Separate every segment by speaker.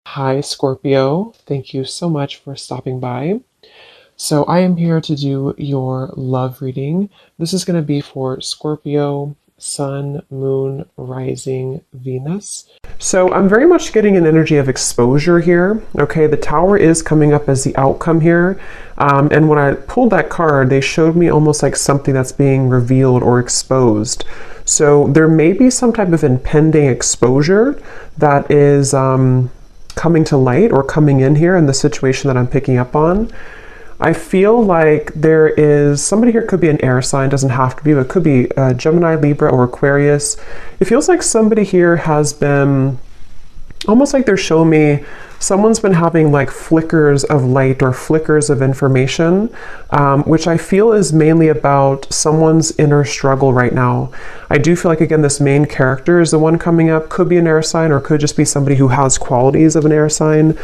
Speaker 1: Hi, Scorpio. Thank you so much for stopping by. So, I am here to do your love reading. This is going to be for Scorpio, Sun, Moon, Rising, Venus. So, I'm very much getting an energy of exposure here. Okay, the Tower is coming up as the outcome here. And when I pulled that card, they showed me almost like something that's being revealed or exposed. So, there may be some type of impending exposure that is. Coming to light or coming in here in the situation that I'm picking up on. I feel like there is somebody here, could be an air sign, doesn't have to be, but it could be Gemini, Libra, or Aquarius. It feels like somebody here has been almost like they're showing me someone's been having like flickers of light or flickers of information, which I feel is mainly about someone's inner struggle right now. I do feel like, again, this main character is the one coming up, could be an air sign or could just be somebody who has qualities of an air sign.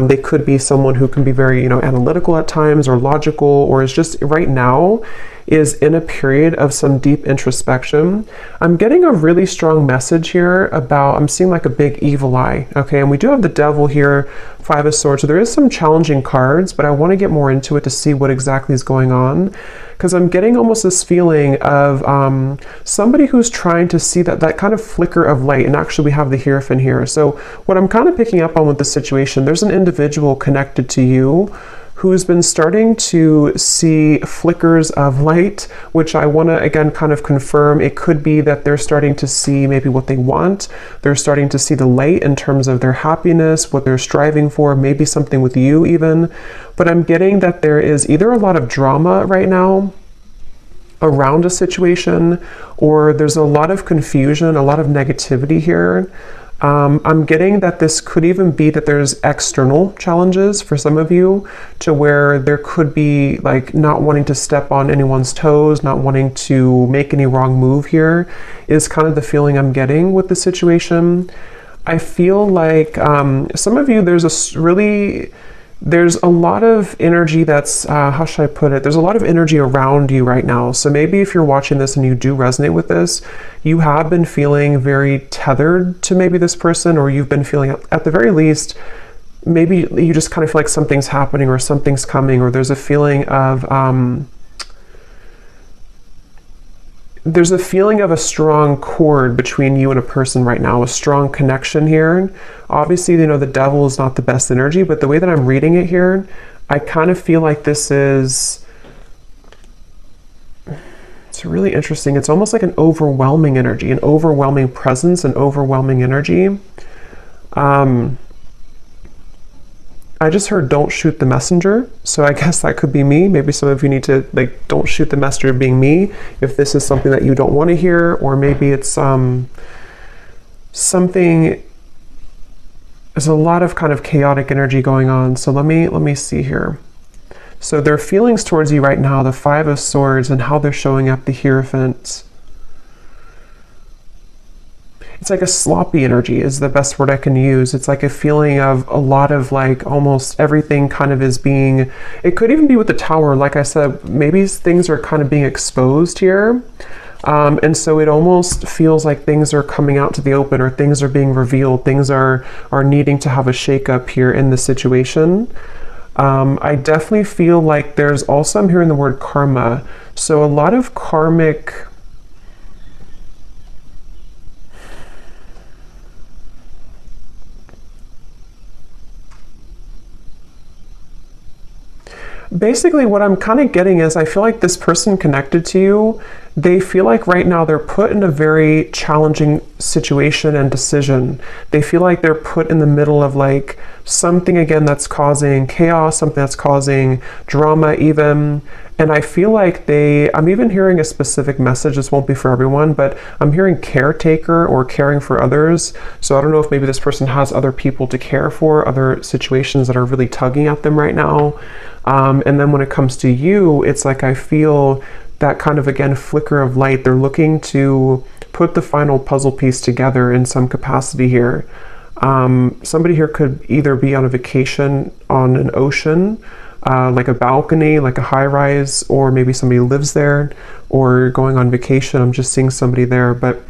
Speaker 1: They could be someone who can be very, analytical at times or logical, or is just right now is in a period of some deep introspection. I'm getting a really strong message here about, I'm seeing like a big evil eye, okay? And we do have the devil here, Five of Swords, so there is some challenging cards, but I want to get more into it to see what exactly is going on, because I'm getting almost this feeling of somebody who's trying to see that kind of flicker of light, and actually we have the Hierophant here. So what I'm kind of picking up on with the situation, there's an individual connected to you who's been starting to see flickers of light, which I want to, again, kind of confirm. It could be that they're starting to see maybe what they want. They're starting to see the light in terms of their happiness, what they're striving for, maybe something with you even. But I'm getting that there is either a lot of drama right now around a situation, or there's a lot of confusion, a lot of negativity here. I'm getting that this could even be that there's external challenges for some of you, to where there could be like not wanting to step on anyone's toes, not wanting to make any wrong move here, is kind of the feeling I'm getting with the situation. I feel like some of you, there's a lot of energy that's, how should I put it? There's a lot of energy around you right now. So maybe if you're watching this and you do resonate with this, you have been feeling very tethered to maybe this person, or you've been feeling, at the very least, maybe you just kind of feel like something's happening or something's coming, or there's a feeling of, a strong cord between you and a person right now, a strong connection here. Obviously, the devil is not the best energy, but the way that I'm reading it here, I kind of feel like this is, it's really interesting. It's almost like an overwhelming energy, an overwhelming presence, an overwhelming energy. I just heard don't shoot the messenger, so I guess that could be me. Maybe some of you need to, like, don't shoot the messenger being me, if this is something that you don't want to hear, or maybe it's something, there's a lot of kind of chaotic energy going on. So let me see here. So their feelings towards you right now, the Five of Swords, and how they're showing up, the Hierophant. It's like a sloppy energy is the best word I can use. It's like a feeling of a lot of like almost everything kind of is being, it could even be with the Tower. Like I said, maybe things are kind of being exposed here. And so it almost feels like things are coming out to the open, or things are being revealed. Things are needing to have a shakeup here in the situation. I definitely feel like there's also, I'm hearing the word karma. So a lot of karmic, basically what I'm kind of getting is, I feel like this person connected to you, they feel like right now they're put in a very challenging situation and decision. They feel like they're put in the middle of like something, again, that's causing chaos, something that's causing drama even. And I feel like I'm even hearing a specific message. This won't be for everyone, but I'm hearing caretaker or caring for others. So I don't know if maybe this person has other people to care for, other situations that are really tugging at them right now. And then when it comes to you, it's like I feel that kind of, again, flicker of light. They're looking to put the final puzzle piece together in some capacity here. Somebody here could either be on a vacation on an ocean, like a balcony, like a high-rise, or maybe somebody lives there, or going on vacation. I'm just seeing somebody there, but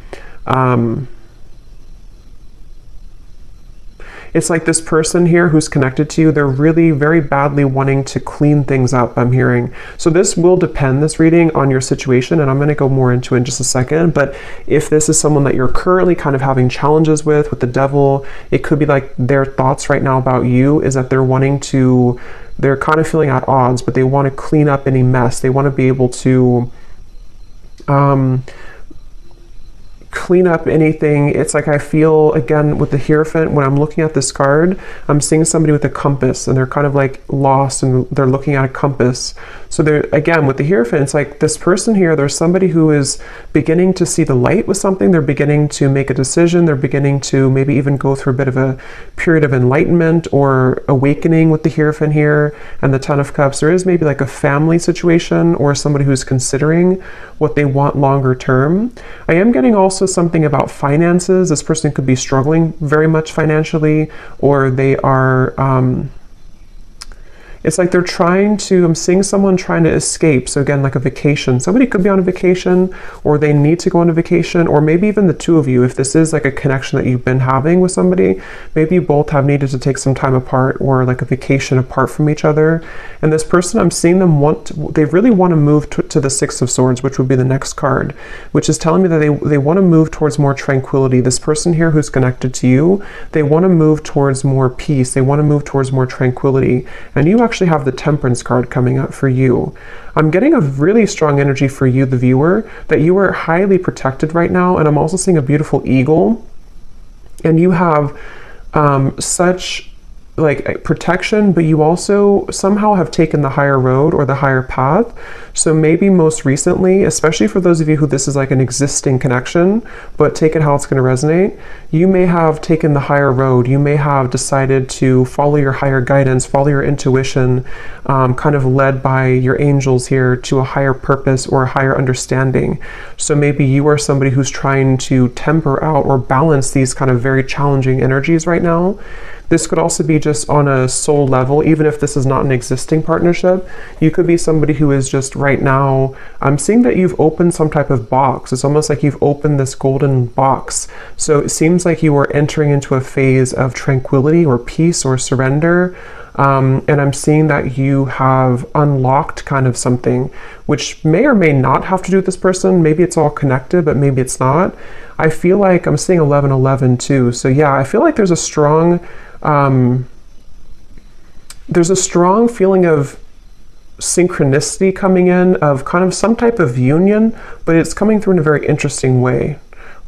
Speaker 1: It's like this person here who's connected to you, they're really very badly wanting to clean things up, I'm hearing. So this will depend, this reading, on your situation, and I'm going to go more into it in just a second. But if this is someone that you're currently kind of having challenges with the devil, it could be like their thoughts right now about you is that they're kind of feeling at odds, but they want to clean up any mess. They want to be able to clean up anything. It's like I feel, again, with the Hierophant, when I'm looking at this card, I'm seeing somebody with a compass, and they're kind of like lost, and they're looking at a compass. So they're, again, with the Hierophant, it's like this person here, there's somebody who is beginning to see the light with something. They're beginning to make a decision. They're beginning to maybe even go through a bit of a period of enlightenment or awakening with the Hierophant here and the Ten of Cups. There is maybe like a family situation or somebody who's considering what they want longer term. I am getting also something about finances. This person could be struggling very much financially, or they are it's like they're trying to, I'm seeing someone trying to escape. So again, like a vacation. Somebody could be on a vacation, or they need to go on a vacation, or maybe even the two of you, if this is like a connection that you've been having with somebody, maybe you both have needed to take some time apart, or like a vacation apart from each other. And this person, I'm seeing them they really want to move to the Six of Swords, which would be the next card, which is telling me that they want to move towards more tranquility. This person here who's connected to you, they want to move towards more peace. They want to move towards more tranquility. And you actually have the Temperance card coming up for you. I'm getting a really strong energy for you, the viewer, that you are highly protected right now. And I'm also seeing a beautiful eagle, and you have such like protection, but you also somehow have taken the higher road or the higher path. So maybe most recently, especially for those of you who this is like an existing connection, but take it how it's going to resonate, you may have taken the higher road. You may have decided to follow your higher guidance, follow your intuition, kind of led by your angels here to a higher purpose or a higher understanding. So maybe you are somebody who's trying to temper out or balance these kind of very challenging energies right now. This could also be just on a soul level, even if this is not an existing partnership. You could be somebody who is just right now, I'm seeing that you've opened some type of box. It's almost like you've opened this golden box. So it seems like you are entering into a phase of tranquility or peace or surrender. And I'm seeing that you have unlocked kind of something, which may or may not have to do with this person. Maybe it's all connected, but maybe it's not. I feel like I'm seeing 1111 too. So yeah, I feel like there's a strong feeling of synchronicity coming in, of kind of some type of union, but it's coming through in a very interesting way,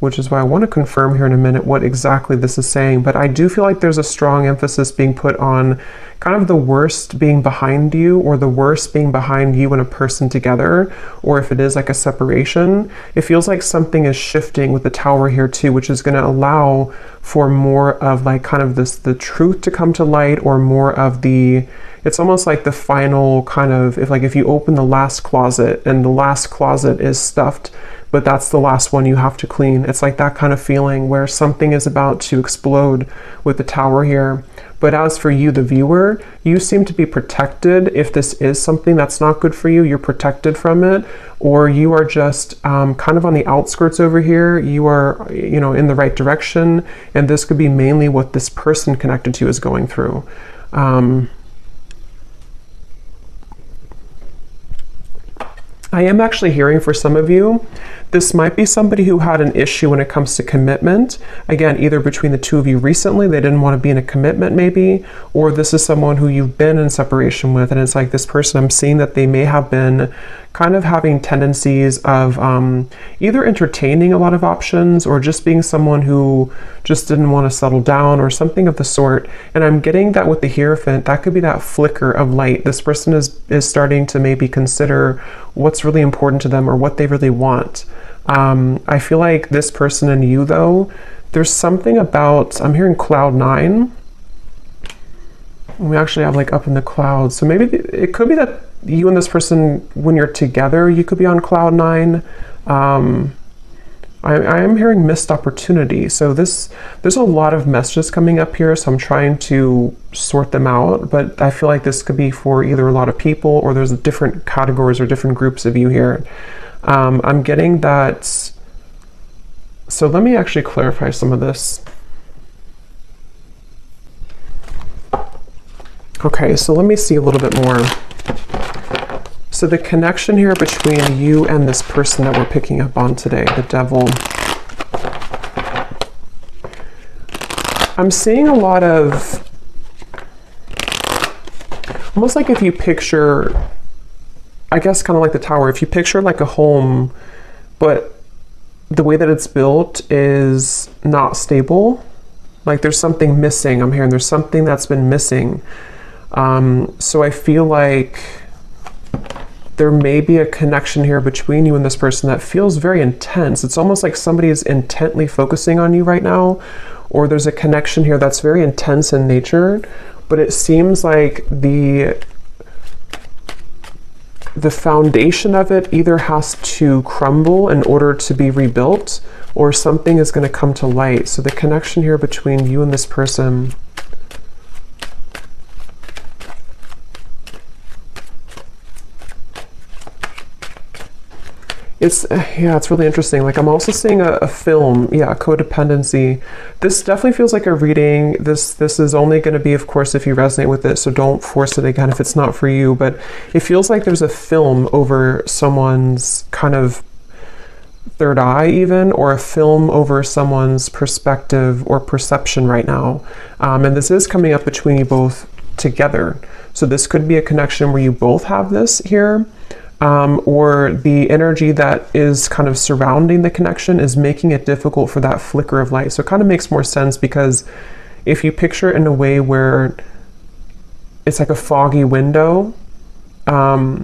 Speaker 1: which is why I want to confirm here in a minute what exactly this is saying. But I do feel like there's a strong emphasis being put on kind of the worst being behind you, or the worst being behind you and a person together, or if it is like a separation, it feels like something is shifting with the Tower here too, which is going to allow for more of like kind of the truth to come to light, or more of it's almost like the final kind of, if you open the last closet and the last closet is stuffed, but that's the last one you have to clean. It's like that kind of feeling where something is about to explode with the Tower here. But as for you, the viewer, you seem to be protected. If this is something that's not good for you, you're protected from it, or you are just kind of on the outskirts over here. You are, in the right direction, and this could be mainly what this person connected to you is going through. I am actually hearing for some of you, this might be somebody who had an issue when it comes to commitment. Again, either between the two of you recently, they didn't want to be in a commitment maybe, or this is someone who you've been in separation with, and it's like this person, I'm seeing that they may have been kind of having tendencies of either entertaining a lot of options, or just being someone who just didn't want to settle down, or something of the sort. And I'm getting that with the Hierophant, that could be that flicker of light. This person is starting to maybe consider what's really important to them, or what they really want. I feel like this person and you, though, there's something about, I'm hearing cloud 9. We actually have like up in the clouds. So maybe it could be that you and this person, when you're together, you could be on cloud 9. I am hearing missed opportunity. So there's a lot of messages coming up here, so I'm trying to sort them out. But I feel like this could be for either a lot of people, or there's different categories or different groups of you here. I'm getting that. So let me actually clarify some of this. Okay, so let me see a little bit more. So the connection here between you and this person that we're picking up on today, the devil. I'm seeing a lot of, almost like if you picture, I guess kind of like the tower, if you picture like a home, but the way that it's built is not stable. Like there's something missing. I'm hearing there's something that's been missing. So I feel like there may be a connection here between you and this person that feels very intense. It's almost like somebody is intently focusing on you right now, or there's a connection here that's very intense in nature, but it seems like the foundation of it either has to crumble in order to be rebuilt, or something is going to come to light. So the connection here between you and this person, it's really interesting. Like I'm also seeing a film, codependency. This definitely feels like a reading. This is only going to be, of course, if you resonate with it, so don't force it again if it's not for you, but it feels like there's a film over someone's kind of third eye even, or a film over someone's perspective or perception right now. And this is coming up between you both together. So this could be a connection where you both have this here. Or the energy that is kind of surrounding the connection is making it difficult for that flicker of light. So it kind of makes more sense, because if you picture it in a way where it's like a foggy window, I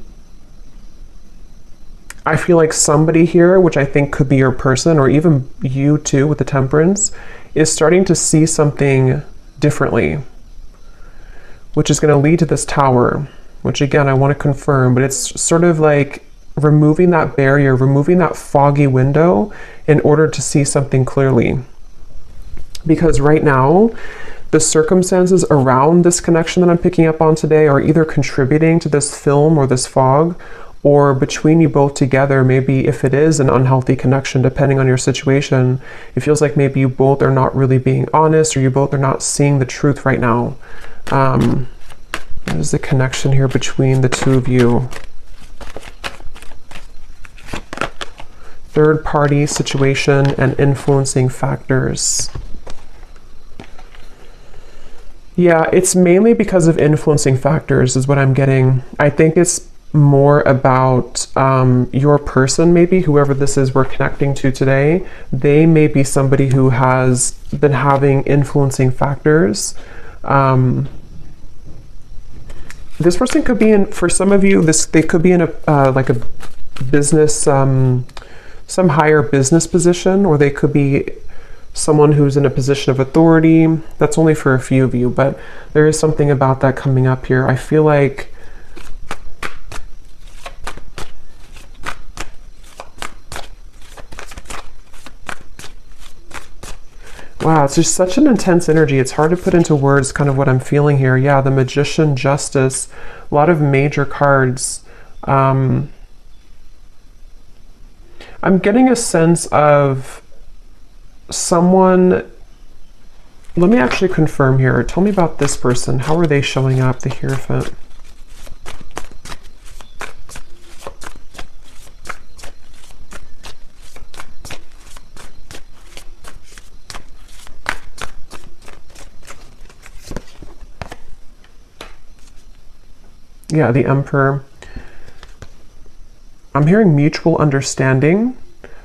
Speaker 1: feel like somebody here, which I think could be your person, or even you too with the Temperance, is starting to see something differently, which is going to lead to this Tower. Which again, I want to confirm, but it's sort of like removing that barrier, removing that foggy window in order to see something clearly. Because right now, the circumstances around this connection that I'm picking up on today are either contributing to this film or this fog, or between you both together, maybe if it is an unhealthy connection, depending on your situation, it feels like maybe you both are not really being honest, or you both are not seeing the truth right now. There's the connection here between the two of you. Third party situation and influencing factors. Yeah, it's mainly because of influencing factors is what I'm getting. I think it's more about your person, maybe, whoever this is we're connecting to today. They may be somebody who has been having influencing factors. This person could be in, for some of you, they could be in a like a business, some higher business position, or they could be someone who's in a position of authority. That's only for a few of you, but there is something about that coming up here. I feel like wow, it's just such an intense energy. It's hard to put into words kind of what I'm feeling here. Yeah, the Magician, Justice, a lot of major cards. I'm getting a sense of someone. Let me actually confirm here. Tell me about this person. How are they showing up, the Hierophant? Yeah, the Emperor. I'm hearing mutual understanding.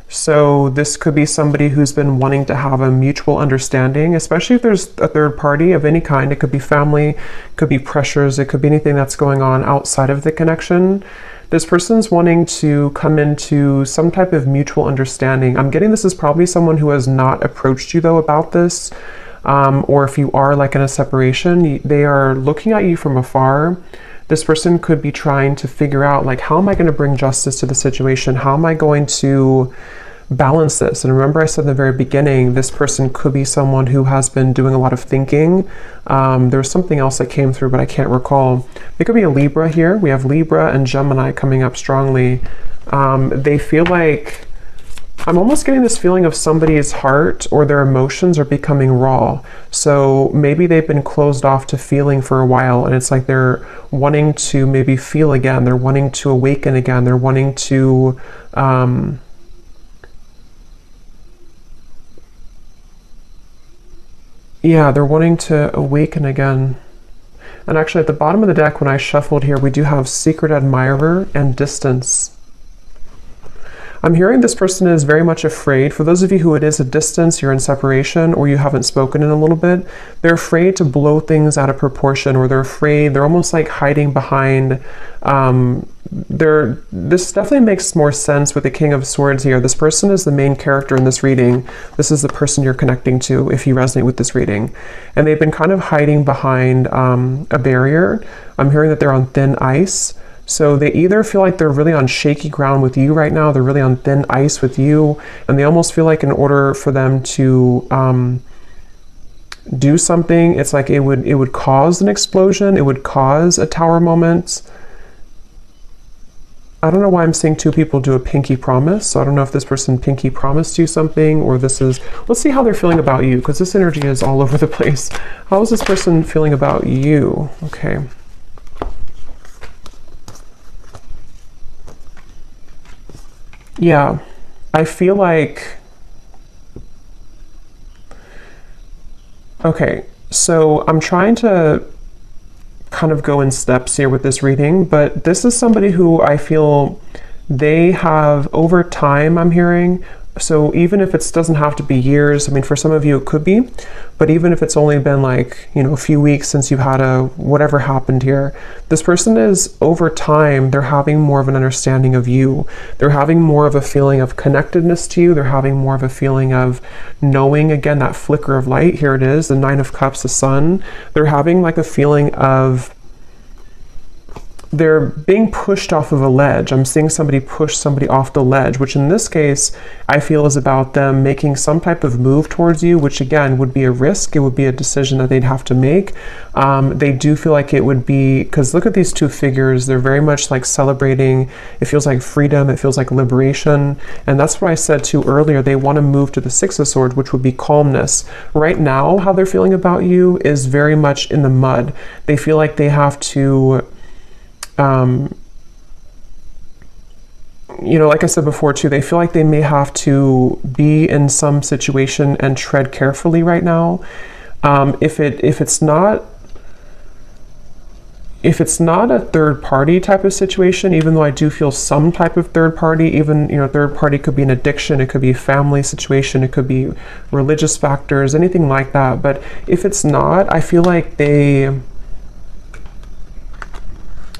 Speaker 1: So this could be somebody who's been wanting to have a mutual understanding, especially if there's a third party of any kind. It could be family, it could be pressures, it could be anything that's going on outside of the connection. This person's wanting to come into some type of mutual understanding. I'm getting this is probably someone who has not approached you though about this. Or if you are like in a separation, they are looking at you from afar. This person could be trying to figure out, like, how am I going to bring justice to the situation? How am I going to balance this? And remember I said in the very beginning, this person could be someone who has been doing a lot of thinking. There was something else that came through, but I can't recall. It could be a Libra here. We have Libra and Gemini coming up strongly. They feel like I'm almost getting this feeling of somebody's heart or their emotions are becoming raw. So maybe they've been closed off to feeling for a while, and it's like they're wanting to maybe feel again. They're wanting to awaken again. They're wanting to yeah, they're wanting to awaken again. And actually at the bottom of the deck when I shuffled here, we do have secret admirer and distance. I'm hearing this person is very much afraid. For those of you who it is a distance, you're in separation, or you haven't spoken in a little bit, they're afraid to blow things out of proportion, or they're almost like hiding behind, this definitely makes more sense with the King of Swords here. This person is the main character in this reading. This is the person you're connecting to if you resonate with this reading. And they've been kind of hiding behind a barrier. I'm hearing that they're on thin ice. So they either feel like they're really on shaky ground with you right now, they're really on thin ice with you, and they almost feel like in order for them to do something, it's like it would cause an explosion, it would cause a tower moment. I don't know why I'm seeing two people do a pinky promise, so I don't know if this person pinky promised you something, or this is, let's see how they're feeling about you, because this energy is all over the place. How is this person feeling about you? Okay. Yeah, I feel like, okay, so I'm trying to kind of go in steps here with this reading, but this is somebody who I feel they have over time, I'm hearing. So even if it doesn't have to be years, I mean, for some of you it could be, but even if it's only been like, you know, a few weeks since you've had whatever happened here, this person is over time, they're having more of an understanding of you. They're having more of a feeling of connectedness to you. They're having more of a feeling of knowing, again, that flicker of light. Here it is, the Nine of Cups, the sun. They're having like a feeling of they're being pushed off of a ledge. I'm seeing somebody push somebody off the ledge, which in this case, I feel is about them making some type of move towards you, which again would be a risk. It would be a decision that they'd have to make. They do feel like it would be, because look at these two figures, they're very much like celebrating. It feels like freedom, it feels like liberation. And that's what I said too earlier. They want to move to the Six of Swords, which would be calmness. Right now, how they're feeling about you is very much in the mud. They feel like they have to you know, like I said before too, they feel like they may have to be in some situation and tread carefully right now. If it's not a third party type of situation, even though I do feel some type of third party, even, you know, third party could be an addiction, it could be a family situation, it could be religious factors, anything like that. But if it's not, I feel like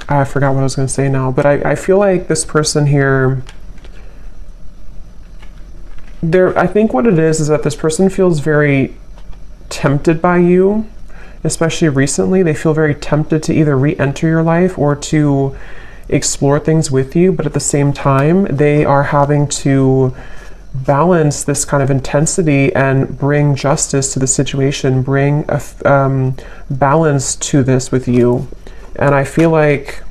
Speaker 1: I forgot what I was going to say now, but I feel like this person here, I think what it is that this person feels very tempted by you, especially recently. They feel very tempted to either re-enter your life or to explore things with you, but at the same time, they are having to balance this kind of intensity and bring justice to the situation, bring a balance to this with you. And I feel like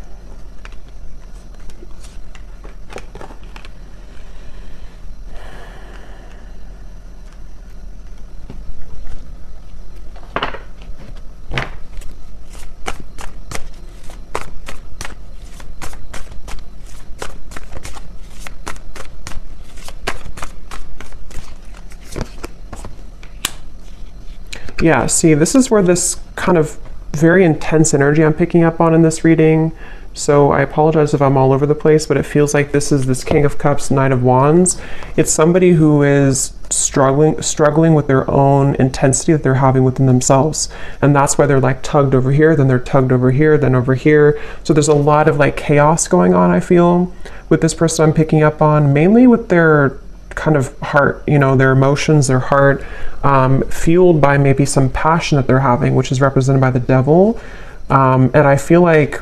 Speaker 1: yeah, see, this is where this kind of very intense energy I'm picking up on in this reading. So I apologize if I'm all over the place, but it feels like this is this King of Cups, Knight of Wands. It's somebody who is struggling with their own intensity that they're having within themselves. And that's why they're like tugged over here, then they're tugged over here, then over here. So there's a lot of like chaos going on, I feel, with this person I'm picking up on, mainly with their kind of heart, you know, their emotions, their heart, fueled by maybe some passion that they're having, which is represented by the devil. And I feel like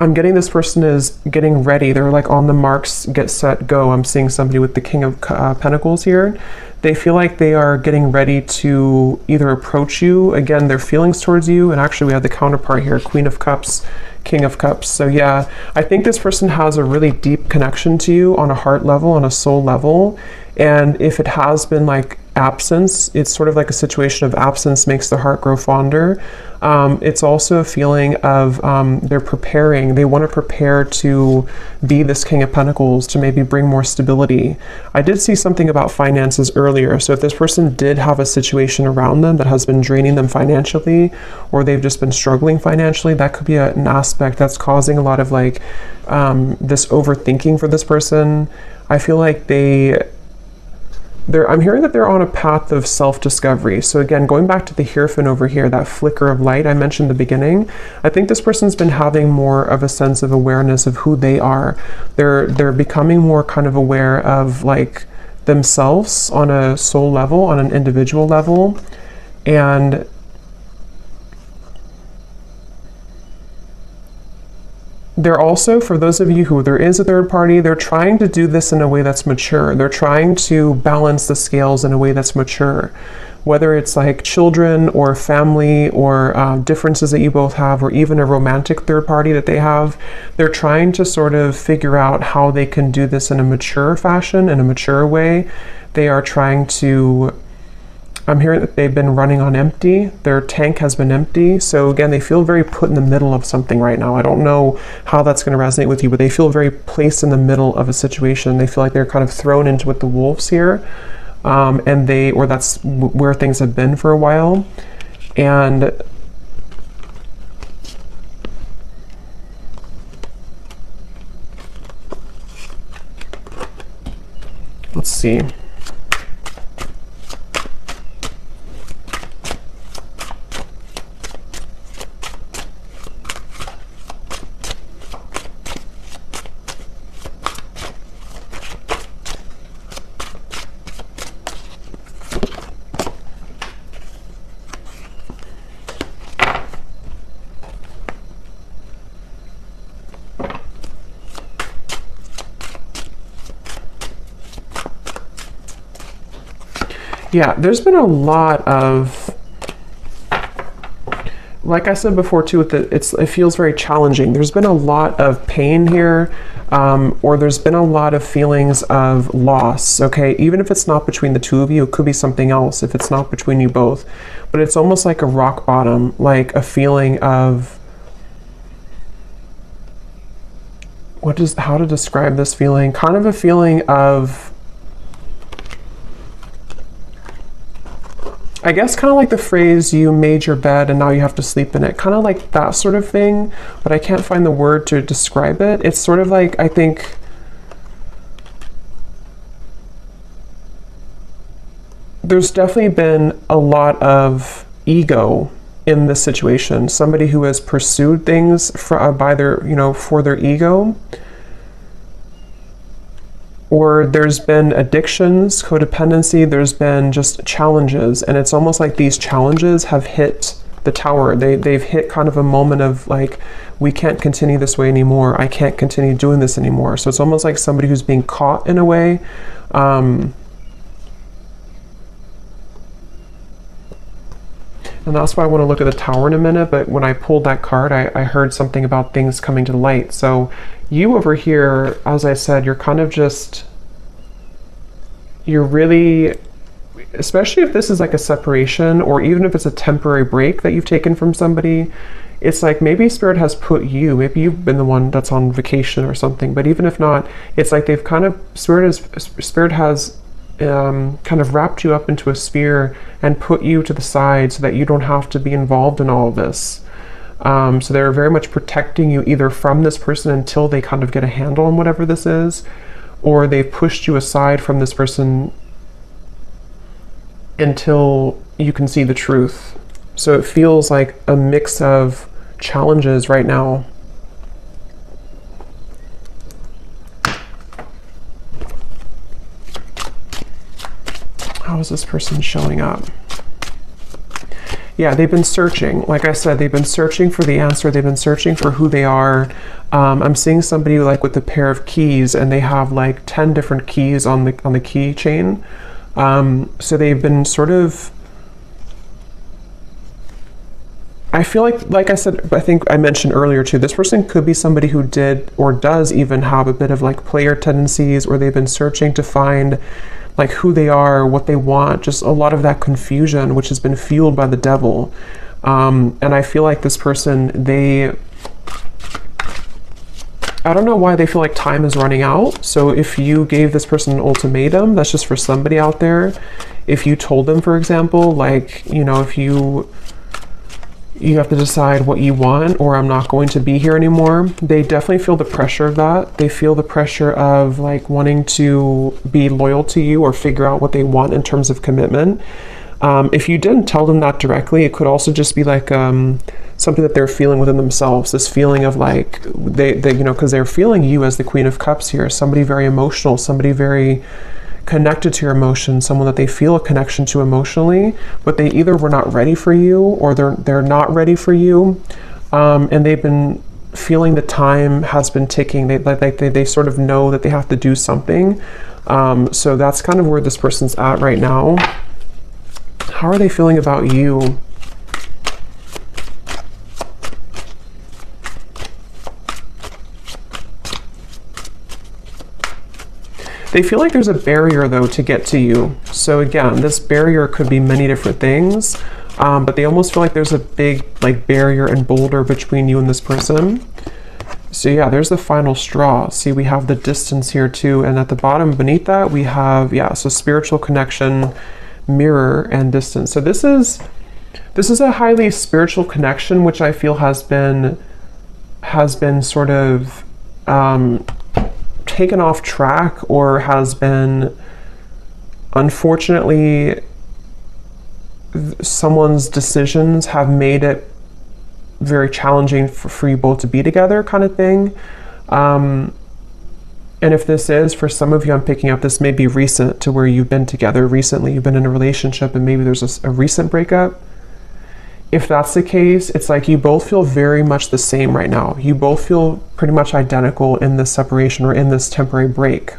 Speaker 1: I'm getting this person is getting ready. They're like on the marks, get set, go. I'm seeing somebody with the King of Pentacles here. They feel like they are getting ready to either approach you, again, their feelings towards you, and actually we have the counterpart here, Queen of Cups, King of Cups. So yeah, I think this person has a really deep connection to you on a heart level, on a soul level. And if it has been like absence, it's sort of like a situation of absence makes the heart grow fonder. It's also a feeling of they're preparing, they want to prepare to be this King of Pentacles, to maybe bring more stability. I did see something about finances earlier. So if this person did have a situation around them that has been draining them financially, or they've just been struggling financially, that could be an aspect that's causing a lot of like this overthinking for this person. I feel like I'm hearing that they're on a path of self-discovery. So again, going back to the Hierophant over here, that flicker of light I mentioned in the beginning, I think this person's been having more of a sense of awareness of who they are. They're becoming more kind of aware of like themselves on a soul level, on an individual level. And they're also, for those of you who there is a third party, they're trying to do this in a way that's mature. They're trying to balance the scales in a way that's mature. Whether it's like children or family or differences that you both have, or even a romantic third party that they have, they're trying to sort of figure out how they can do this in a mature fashion, in a mature way. They are trying to, I'm hearing that they've been running on empty. Their tank has been empty. So again, they feel very put in the middle of something right now. I don't know how that's going to resonate with you, but they feel very placed in the middle of a situation. They feel like they're kind of thrown into with the wolves here. Or that's where things have been for a while. And let's see. Yeah, there's been a lot of, like I said before too, it feels very challenging. There's been a lot of pain here, or there's been a lot of feelings of loss, okay? Even if it's not between the two of you, it could be something else if it's not between you both. But it's almost like a rock bottom, like a feeling of, how to describe this feeling? Kind of a feeling of, I guess kind of like the phrase, you made your bed and now you have to sleep in it. Kind of like that sort of thing, but I can't find the word to describe it. It's sort of like, I think, there's definitely been a lot of ego in this situation. Somebody who has pursued things for their ego. Or there's been addictions, codependency, there's been just challenges. And it's almost like these challenges have hit the tower. They've hit kind of a moment of like, we can't continue this way anymore. I can't continue doing this anymore. So it's almost like somebody who's being caught in a way. And that's why I want to look at the tower in a minute. But when I pulled that card, I heard something about things coming to light. So you over here, as I said, you're kind of just, you're really, especially if this is like a separation, or even if it's a temporary break that you've taken from somebody, it's like maybe Spirit has put you, maybe you've been the one that's on vacation or something, but even if not, it's like they've kind of, Spirit has kind of wrapped you up into a sphere and put you to the side so that you don't have to be involved in all of this. So they're very much protecting you either from this person until they kind of get a handle on whatever this is, or they've pushed you aside from this person until you can see the truth. So it feels like a mix of challenges right now. How is this person showing up? Yeah, they've been searching. Like I said, they've been searching for the answer. They've been searching for who they are. I'm seeing somebody like with a pair of keys, and they have like 10 different keys on the keychain. So they've been sort of, I feel like I said, I think I mentioned earlier too, this person could be somebody who did or does even have a bit of like player tendencies, or they've been searching to find like who they are, what they want, just a lot of that confusion, which has been fueled by the devil. And I feel like this person, I don't know why they feel like time is running out. So if you gave this person an ultimatum, that's just for somebody out there. If you told them, for example, like, you know, if you have to decide what you want, or I'm not going to be here anymore, they definitely feel the pressure of that. They feel the pressure of like wanting to be loyal to you or figure out what they want in terms of commitment. If you didn't tell them that directly, it could also just be like something that they're feeling within themselves, this feeling of like they you know, because they're feeling you as the Queen of Cups here, somebody very emotional, somebody very connected to your emotions, someone that they feel a connection to emotionally, but they either were not ready for you, or they're not ready for you, and they've been feeling the time has been ticking. They sort of know that they have to do something. So that's kind of where this person's at right now. How are they feeling about you? They feel like there's a barrier, though, to get to you. So again, this barrier could be many different things, but they almost feel like there's a big like barrier and boulder between you and this person. So yeah, there's the final straw. See, we have the distance here too, and at the bottom beneath that we have, yeah, so spiritual connection, mirror, and distance. So this is a highly spiritual connection, which I feel has been sort of taken off track, or has been, unfortunately, someone's decisions have made it very challenging for you both to be together, kind of thing. And if this is, for some of you, I'm picking up, this may be recent, to where you've been together recently, you've been in a relationship, and maybe there's a recent breakup. If that's the case, it's like you both feel very much the same right now. You both feel pretty much identical in this separation, or in this temporary break.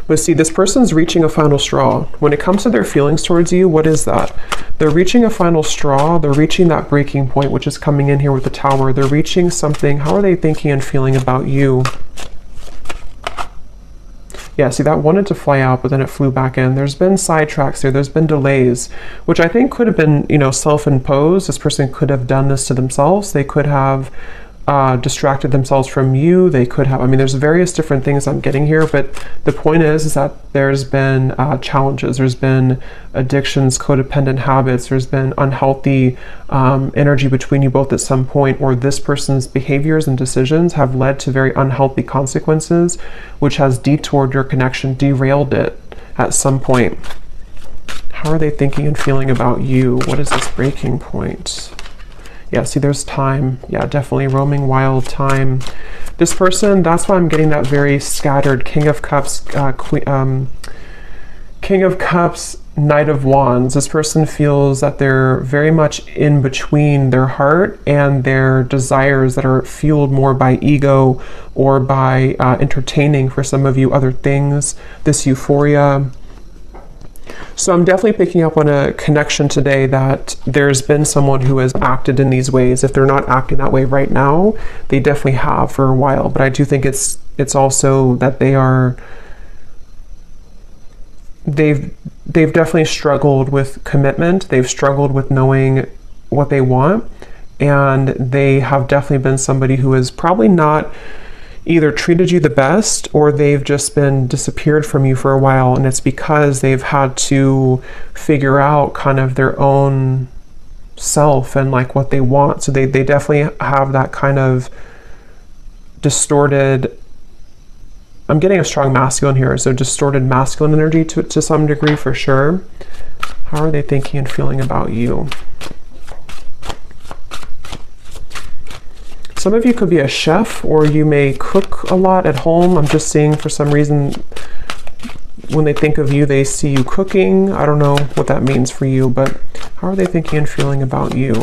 Speaker 1: But see, this person's reaching a final straw. When it comes to their feelings towards you, what is that? They're reaching a final straw. They're reaching that breaking point, which is coming in here with the Tower. They're reaching something. How are they thinking and feeling about you? Yeah, see, that wanted to fly out, but then it flew back in. There's been sidetracks here. There's been delays, which I think could have been, you know, self-imposed. This person could have done this to themselves. They could have distracted themselves from you. They could have, I mean, there's various different things I'm getting here, but the point is that there's been challenges. There's been addictions, codependent habits. There's been unhealthy energy between you both at some point, or this person's behaviors and decisions have led to very unhealthy consequences, which has detoured your connection, derailed it at some point. How are they thinking and feeling about you? What is this breaking point? Yeah, see, there's time. Yeah, definitely roaming wild, time. This person, that's why I'm getting that very scattered King of Cups, King of Cups, Knight of Wands. This person feels that they're very much in between their heart and their desires that are fueled more by ego, or by entertaining, for some of you, other things, this euphoria. So I'm definitely picking up on a connection today that there's been someone who has acted in these ways. If they're not acting that way right now, they definitely have for a while. But I do think it's also that they've definitely struggled with commitment. They've struggled with knowing what they want, and they have definitely been somebody who has probably not either treated you the best, or they've just been disappeared from you for a while, and it's because they've had to figure out kind of their own self and like what they want. So they definitely have that kind of distorted, I'm getting a strong masculine here, so distorted masculine energy to some degree, for sure. How are they thinking and feeling about you? Some of you could be a chef, or you may cook a lot at home. I'm just seeing, for some reason, when they think of you, they see you cooking. I don't know what that means for you, but how are they thinking and feeling about you?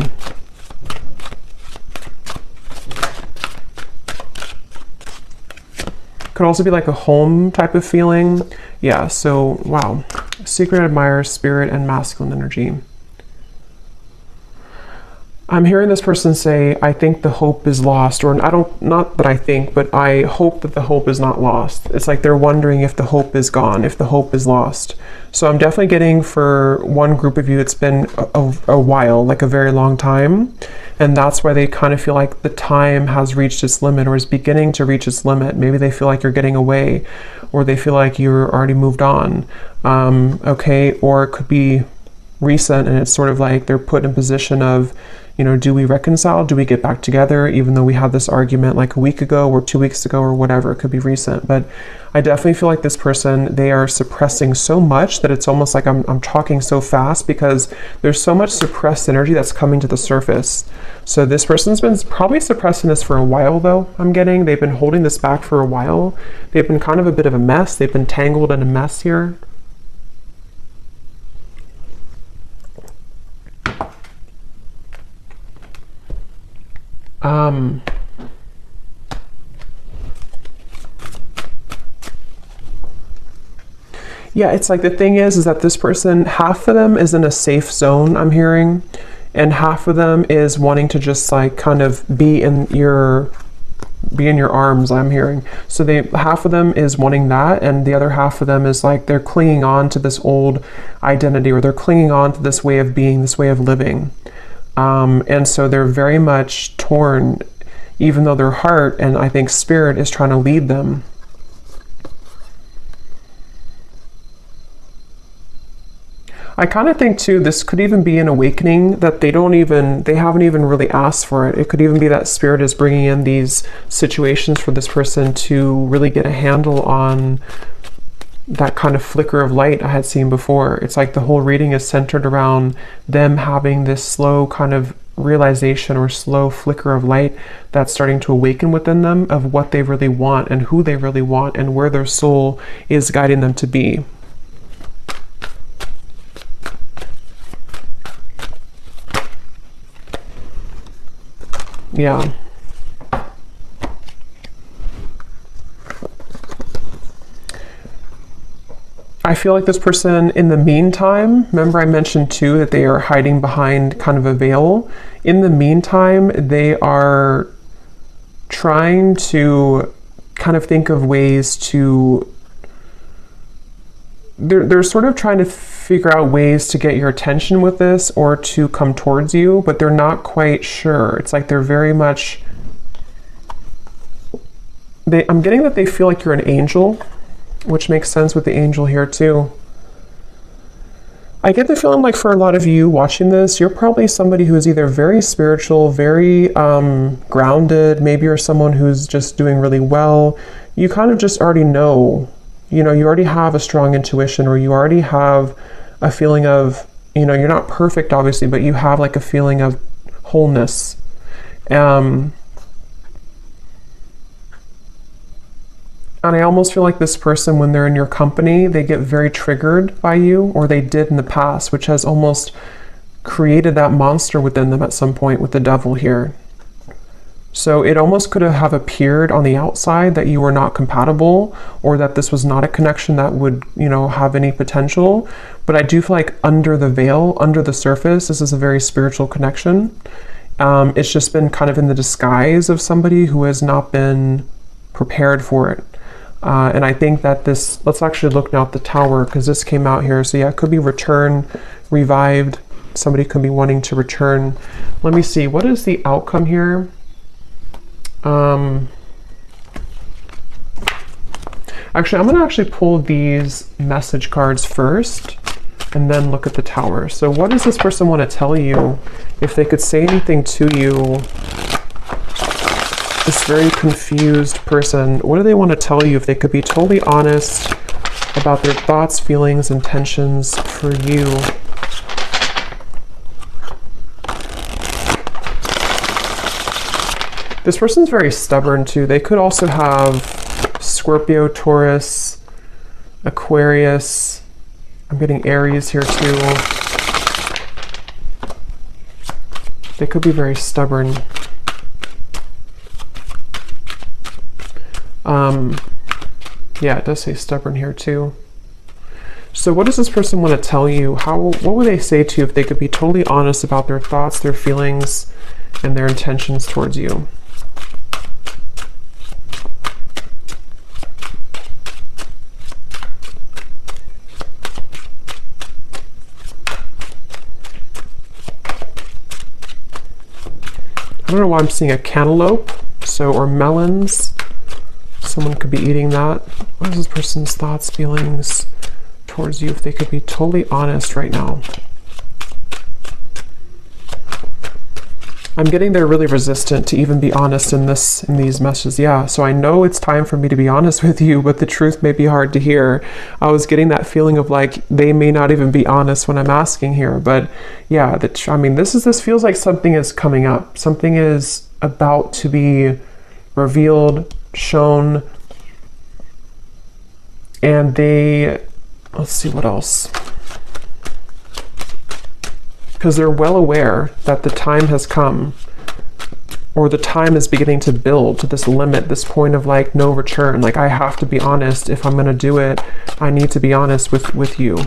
Speaker 1: Could also be like a home type of feeling. Yeah, so wow. Secret admirer, spirit, and masculine energy. I'm hearing this person say, I think the hope is lost, or not that I think, but I hope that the hope is not lost. It's like they're wondering if the hope is gone, if the hope is lost. So I'm definitely getting for one group of you, it's been a while, like a very long time. And that's why they kind of feel like the time has reached its limit, or is beginning to reach its limit. Maybe they feel like you're getting away, or they feel like you're already moved on. Okay, or it could be recent, and it's sort of like they're put in a position of, you know, do we reconcile? Do we get back together? Even though we had this argument like a week ago or 2 weeks ago or whatever, it could be recent. But I definitely feel like this person, they are suppressing so much that it's almost like I'm talking so fast because there's so much suppressed energy that's coming to the surface. So this person's been probably suppressing this for a while though, I'm getting. They've been holding this back for a while. They've been kind of a bit of a mess. They've been tangled in a mess here. Yeah, it's like the thing is that this person, half of them is in a safe zone, I'm hearing, and half of them is wanting to just like kind of be in your arms, I'm hearing. So half of them is wanting that, and the other half of them is like they're clinging on to this old identity, or they're clinging on to this way of being, this way of living. And so they're very much torn, even though their heart and I think spirit is trying to lead them. I kind of think too, this could even be an awakening that they haven't even really asked for it. It could even be that spirit is bringing in these situations for this person to really get a handle on that kind of flicker of light I had seen before. It's like the whole reading is centered around them having this slow kind of realization or slow flicker of light that's starting to awaken within them of what they really want and who they really want and where their soul is guiding them to be. Yeah. I feel like this person, in the meantime, remember I mentioned too that they are hiding behind kind of a veil. In the meantime, they are trying to kind of think of ways to, they're sort of trying to figure out ways to get your attention with this or to come towards you, but they're not quite sure. It's like they're very much, I'm getting that they feel like you're an angel, which makes sense with the angel here too. I get the feeling like for a lot of you watching this, you're probably somebody who is either very spiritual, very grounded, maybe you're someone who's just doing really well. You kind of just already know, you know, you already have a strong intuition, or you already have a feeling of, you know, you're not perfect obviously, but you have like a feeling of wholeness. And I almost feel like this person, when they're in your company, they get very triggered by you, or they did in the past, which has almost created that monster within them at some point with the devil here. So it almost could have appeared on the outside that you were not compatible, or that this was not a connection that would, you know, have any potential. But I do feel like under the veil, under the surface, this is a very spiritual connection. It's just been kind of in the disguise of somebody who has not been prepared for it. And I think that this, let's actually look now at the Tower, because this came out here. So yeah, it could be return, revived. Somebody could be wanting to return. Let me see, what is the outcome here? Actually, I'm going to pull these message cards first and then look at the Tower. So what does this person want to tell you? If they could say anything to you, this very confused person, what do they want to tell you? If they could be totally honest about their thoughts, feelings, intentions for you. This person's very stubborn too. They could also have Scorpio, Taurus, Aquarius. I'm getting Aries here too. They could be very stubborn. Yeah, it does say stubborn here too. So what does this person want to tell you? What would they say to you if they could be totally honest about their thoughts, their feelings, and their intentions towards you? I don't know why I'm seeing a cantaloupe, or melons. Someone could be eating that. What is this person's thoughts, feelings towards you if they could be totally honest right now? I'm getting they're really resistant to even be honest in these messages. Yeah, so I know it's time for me to be honest with you, but the truth may be hard to hear. I was getting that feeling of like they may not even be honest when I'm asking here, but yeah, this feels like something is coming up. Something is about to be revealed, shown, and let's see what else. Because they're well aware that the time has come, or the time is beginning to build to this limit, this point of like no return. Like I have to be honest. If I'm going to do it, I need to be honest with you.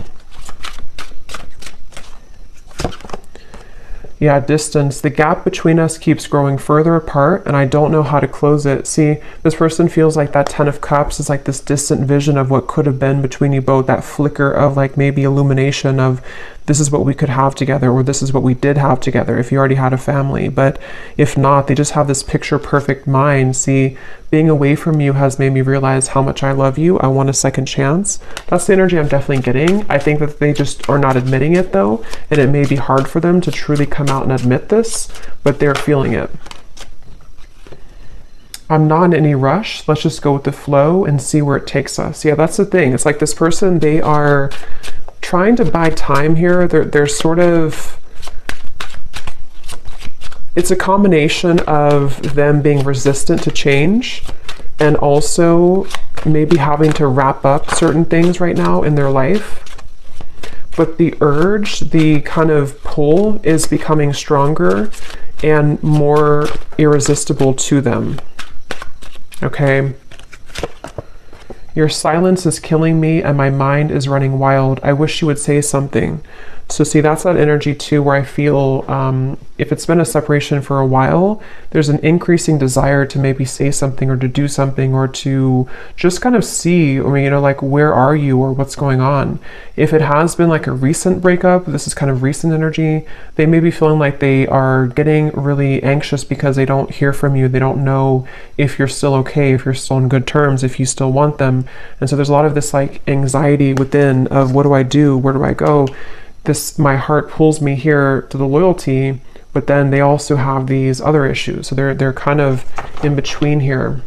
Speaker 1: Yeah, distance. The gap between us keeps growing further apart, and I don't know how to close it. See, this person feels like that 10 of Cups is like this distant vision of what could have been between you both, that flicker of like maybe illumination of this is what we could have together, or this is what we did have together if you already had a family. But if not, they just have this picture perfect mind. See, being away from you has made me realize how much I love you. I want a second chance. That's the energy I'm definitely getting. I think that they just are not admitting it though, and it may be hard for them to truly come out and admit this, but they're feeling it. I'm not in any rush. Let's just go with the flow and see where it takes us. Yeah, that's the thing. It's like this person, they are trying to buy time here. They're sort of, it's a combination of them being resistant to change and also maybe having to wrap up certain things right now in their life. But the urge, the kind of pull is becoming stronger and more irresistible to them. Okay. Your silence is killing me and my mind is running wild. I wish you would say something. So see, that's that energy too, where I feel if it's been a separation for a while, there's an increasing desire to maybe say something or to do something or to just kind of see, like where are you or what's going on. If it has been like a recent breakup, this is kind of recent energy, they may be feeling like they are getting really anxious because they don't hear from you. They don't know if you're still okay, if you're still on good terms, if you still want them. And so there's a lot of this like anxiety within of what do I do? Where do I go? My heart pulls me here to the loyalty, but then they also have these other issues. So they're kind of in between here.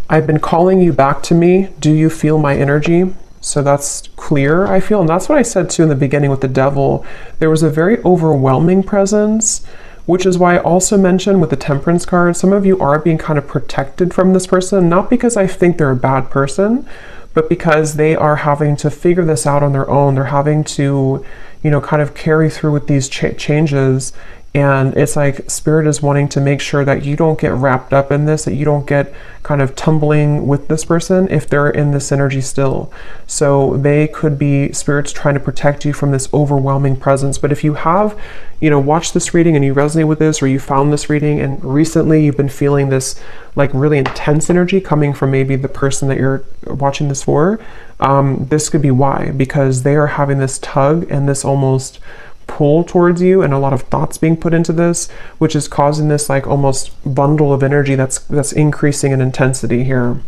Speaker 1: I've been calling you back to me. Do you feel my energy? So that's clear, I feel. And that's what I said too in the beginning with the devil. There was a very overwhelming presence, which is why I also mentioned with the Temperance card, some of you are being kind of protected from this person, not because I think they're a bad person, but because they are having to figure this out on their own. They're having to, kind of carry through with these changes. And it's like Spirit is wanting to make sure that you don't get wrapped up in this, that you don't get kind of tumbling with this person if they're in this energy still. So they could be, Spirit's trying to protect you from this overwhelming presence. But if you have, watched this reading and you resonate with this, or you found this reading and recently you've been feeling this like really intense energy coming from maybe the person that you're watching this for, this could be why, because they are having this tug and this almost pull towards you and a lot of thoughts being put into this, which is causing this like almost bundle of energy that's increasing in intensity here.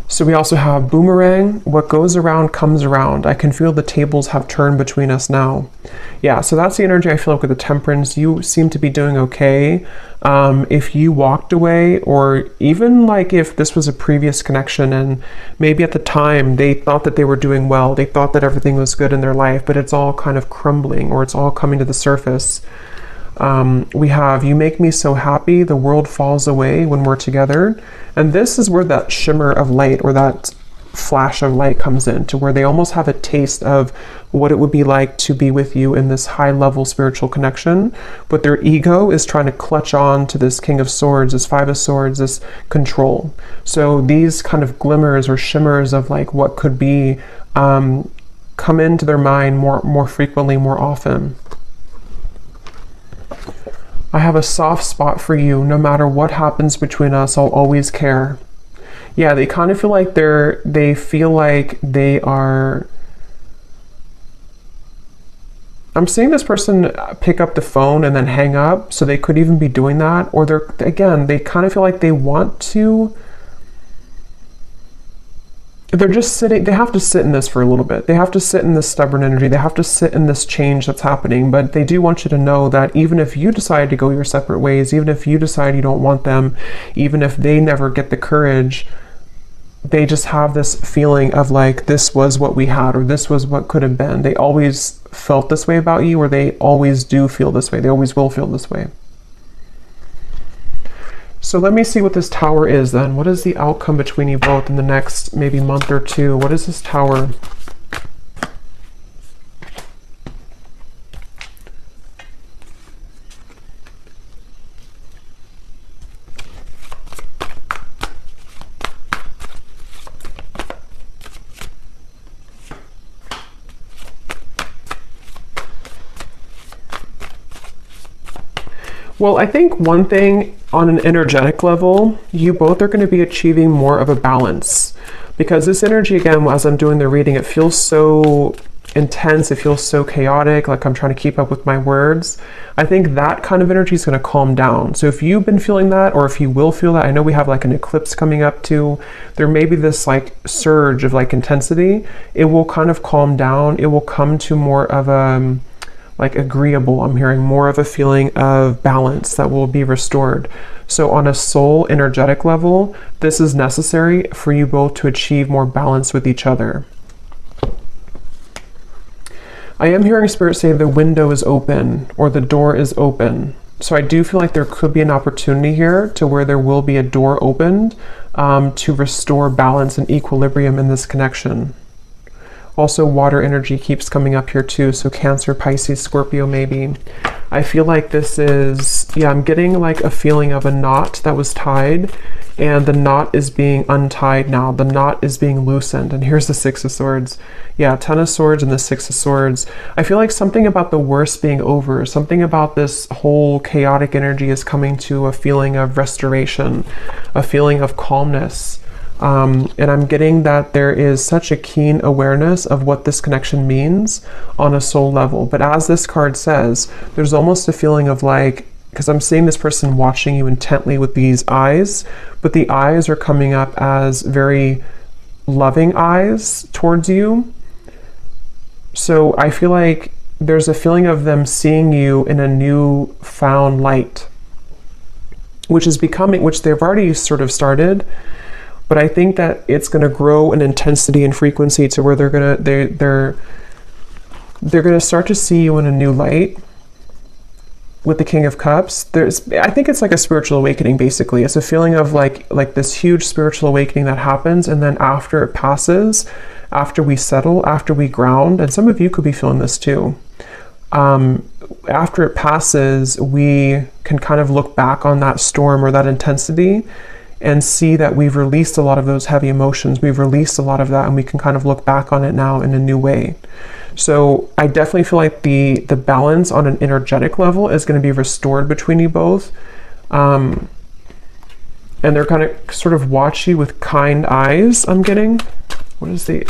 Speaker 1: So we also have boomerang. What goes around comes around. I can feel the tables have turned between us now. Yeah, so that's the energy I feel like with the Temperance. You seem to be doing okay. If you walked away, or even like if this was a previous connection and maybe at the time they thought that they were doing well, they thought that everything was good in their life, but it's all kind of crumbling or it's all coming to the surface. We have, you make me so happy, the world falls away when we're together. And this is where that shimmer of light or that flash of light comes in, to where they almost have a taste of what it would be like to be with you in this high level spiritual connection. But their ego is trying to clutch on to this King of Swords, this Five of Swords, this control. So these kind of glimmers or shimmers of like what could be come into their mind more frequently, more often. I have a soft spot for you. No matter what happens between us, I'll always care. Yeah, they kind of feel like they feel like they are. I'm seeing this person pick up the phone and then hang up, so they could even be doing that. Or they kind of feel like they want to. They're just sitting, they have to sit in this for a little bit. They have to sit in this stubborn energy. They have to sit in this change that's happening. But they do want you to know that even if you decide to go your separate ways, even if you decide you don't want them, even if they never get the courage, they just have this feeling of like, this was what we had, or this was what could have been. They always felt this way about you, or they always do feel this way. They always will feel this way. So let me see what this Tower is then. What is the outcome between you both in the next maybe month or two? What is this Tower? Well, I think one thing on an energetic level, you both are going to be achieving more of a balance, because this energy, again, as I'm doing the reading, it feels so intense. It feels so chaotic, like I'm trying to keep up with my words. I think that kind of energy is going to calm down. So if you've been feeling that, or if you will feel that, I know we have like an eclipse coming up too. There may be this like surge of like intensity. It will kind of calm down. It will come to more of a like agreeable. I'm hearing more of a feeling of balance that will be restored. So on a soul energetic level, this is necessary for you both to achieve more balance with each other. I am hearing Spirit say the window is open, or the door is open. So I do feel like there could be an opportunity here to where there will be a door opened to restore balance and equilibrium in this connection. Also, water energy keeps coming up here too. So Cancer, Pisces, Scorpio, maybe. I feel like this is, yeah, I'm getting like a feeling of a knot that was tied, and the knot is being untied now. The knot is being loosened. And here's the Six of Swords. Yeah, Ten of Swords and the Six of Swords. I feel like something about the worst being over, something about this whole chaotic energy is coming to a feeling of restoration, a feeling of calmness. And I'm getting that there is such a keen awareness of what this connection means on a soul level. But as this card says, there's almost a feeling of like, because I'm seeing this person watching you intently with these eyes, but the eyes are coming up as very loving eyes towards you. So I feel like there's a feeling of them seeing you in a new found light, which is becoming, which they've already sort of started. But I think that it's going to grow in intensity and frequency to where they're going to start to see you in a new light. With the King of Cups, I think it's like a spiritual awakening. Basically, it's a feeling of like this huge spiritual awakening that happens, and then after it passes, after we settle, after we ground, and some of you could be feeling this too. After it passes, we can kind of look back on that storm or that intensity and see that we've released a lot of those heavy emotions. We've released a lot of that, and we can kind of look back on it now in a new way. So I definitely feel like the balance on an energetic level is going to be restored between you both. And they're going to sort of watch you with kind eyes, I'm getting. What is the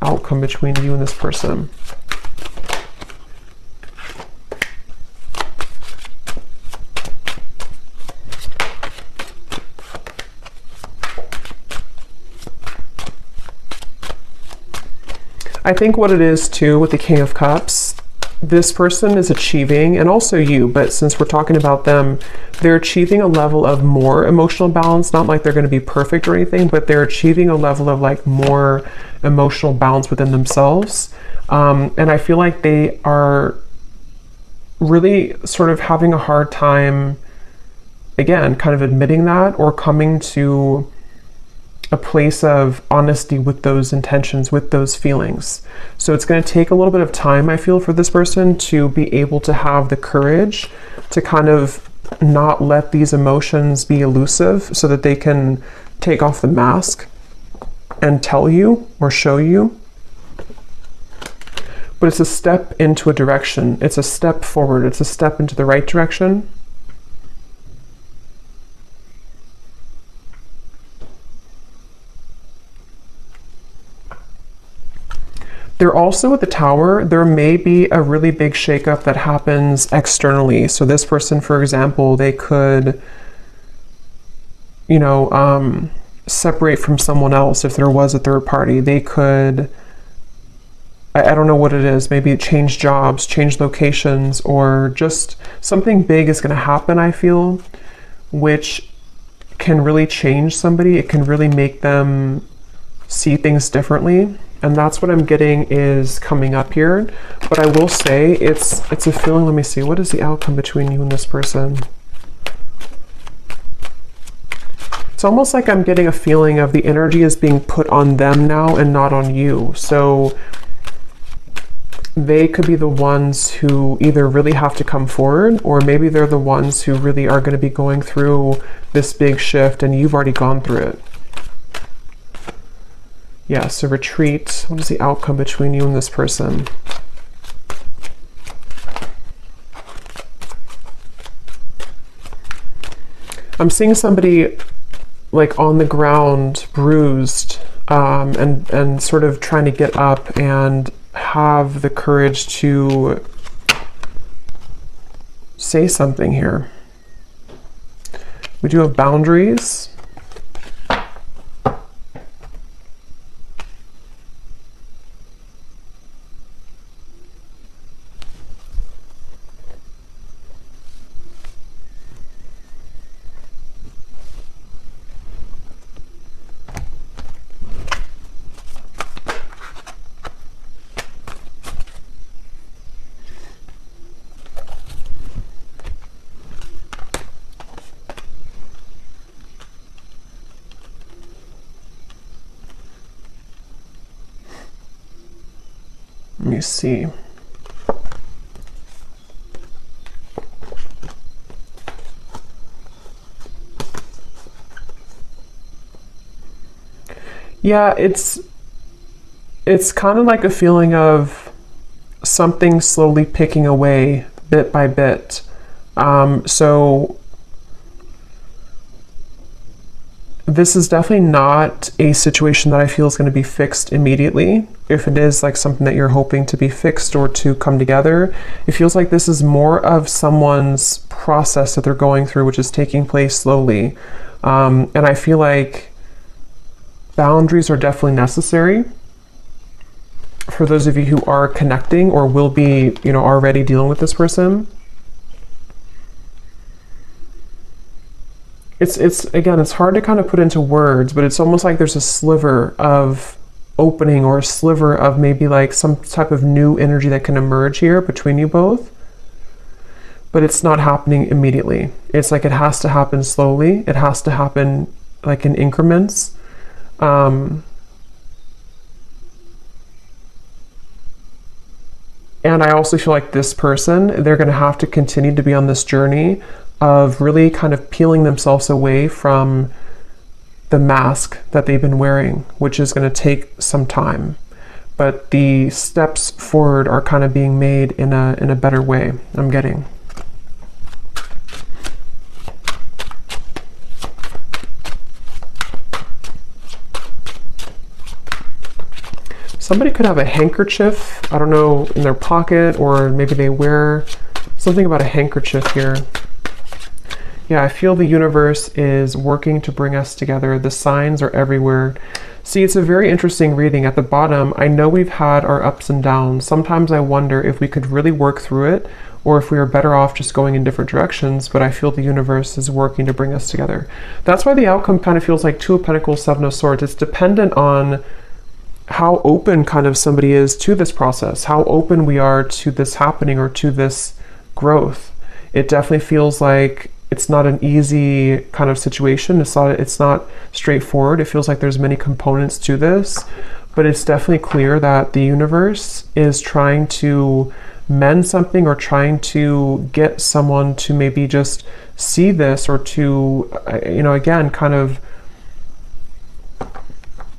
Speaker 1: outcome between you and this person? I think what it is too with the King of Cups, this person is achieving, and also you, but since we're talking about them, they're achieving a level of more emotional balance. Not like they're going to be perfect or anything, but they're achieving a level of like more emotional balance within themselves. And I feel like they are really sort of having a hard time, again, kind of admitting that or coming to a place of honesty with those intentions, with those feelings. So it's going to take a little bit of time, I feel, for this person to be able to have the courage to kind of not let these emotions be elusive so that they can take off the mask and tell you or show you. But it's a step into a direction. It's a step forward. It's a step into the right direction. They're also at the Tower. There may be a really big shakeup that happens externally. So this person, for example, they could, separate from someone else if there was a third party. They could, I don't know what it is, maybe change jobs, change locations, or just something big is going to happen, I feel, which can really change somebody. It can really make them see things differently. And that's what I'm getting is coming up here. But I will say it's a feeling. Let me see. What is the outcome between you and this person? It's almost like I'm getting a feeling of the energy is being put on them now and not on you. So they could be the ones who either really have to come forward, or maybe they're the ones who really are going to be going through this big shift and you've already gone through it. Yeah, so retreat. What is the outcome between you and this person? I'm seeing somebody like on the ground, bruised, and sort of trying to get up and have the courage to say something here. We do have boundaries. Let me see. Yeah, it's kind of like a feeling of something slowly picking away bit by bit. So this is definitely not a situation that I feel is going to be fixed immediately. If it is like something that you're hoping to be fixed or to come together, it feels like this is more of someone's process that they're going through, which is taking place slowly. And I feel like boundaries are definitely necessary for those of you who are connecting or will be, already dealing with this person. It's again, it's hard to kind of put into words, but it's almost like there's a sliver of opening or a sliver of maybe like some type of new energy that can emerge here between you both. But it's not happening immediately. It's like it has to happen slowly. It has to happen like in increments. And I also feel like this person, they're going to have to continue to be on this journey of really kind of peeling themselves away from the mask that they've been wearing, which is going to take some time. But the steps forward are kind of being made in a better way, I'm getting. Somebody could have a handkerchief, I don't know, in their pocket, or maybe they wear something about a handkerchief here. Yeah, I feel the universe is working to bring us together. The signs are everywhere. See, it's a very interesting reading. At the bottom, I know we've had our ups and downs. Sometimes I wonder if we could really work through it, or if we are better off just going in different directions, but I feel the universe is working to bring us together. That's why the outcome kind of feels like Two of Pentacles, Seven of Swords. It's dependent on how open kind of somebody is to this process, how open we are to this happening or to this growth. It definitely feels like it's not an easy kind of situation. It's not straightforward. It feels like there's many components to this, but it's definitely clear that the universe is trying to mend something, or trying to get someone to maybe just see this, or to, again, kind of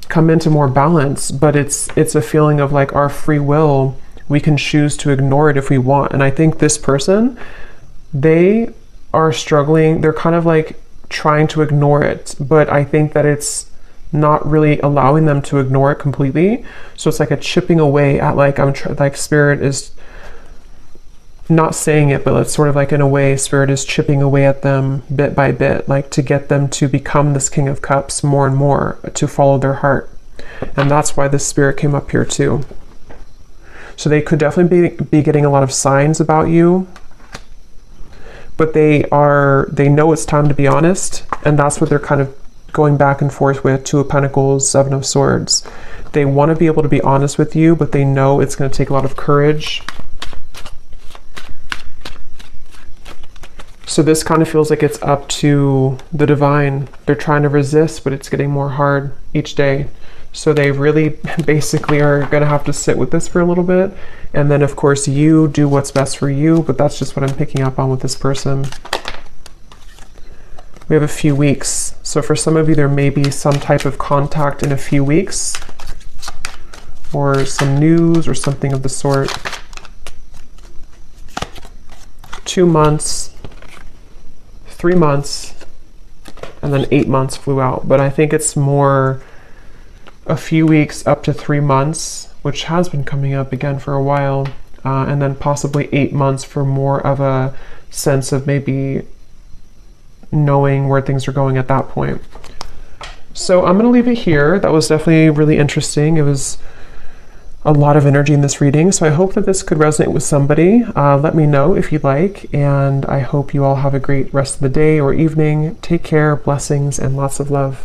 Speaker 1: come into more balance. But it's a feeling of like our free will. We can choose to ignore it if we want. And I think this person, they are struggling. They're kind of like trying to ignore it, but I think that it's not really allowing them to ignore it completely. So it's like a chipping away at, like, like Spirit is not saying it, but it's sort of like, in a way, Spirit is chipping away at them bit by bit, like to get them to become this King of Cups more and more, to follow their heart. And that's why this Spirit came up here too. So they could definitely be getting a lot of signs about you, but they know it's time to be honest, and that's what they're kind of going back and forth with. Two of Pentacles, Seven of Swords. They want to be able to be honest with you, but they know it's going to take a lot of courage. So this kind of feels like it's up to the divine. They're trying to resist, but it's getting more hard each day. So they really basically are going to have to sit with this for a little bit. And then, of course, you do what's best for you, but that's just what I'm picking up on with this person. We have a few weeks. So for some of you, there may be some type of contact in a few weeks, or some news or something of the sort. 2 months, 3 months, and then 8 months flew out. But I think it's more a few weeks up to 3 months, which has been coming up again for a while, and then possibly 8 months for more of a sense of maybe knowing where things are going at that point. So I'm going to leave it here. That was definitely really interesting. It was a lot of energy in this reading, so I hope that this could resonate with somebody. Let me know if you'd like, and I hope you all have a great rest of the day or evening. Take care, blessings, and lots of love.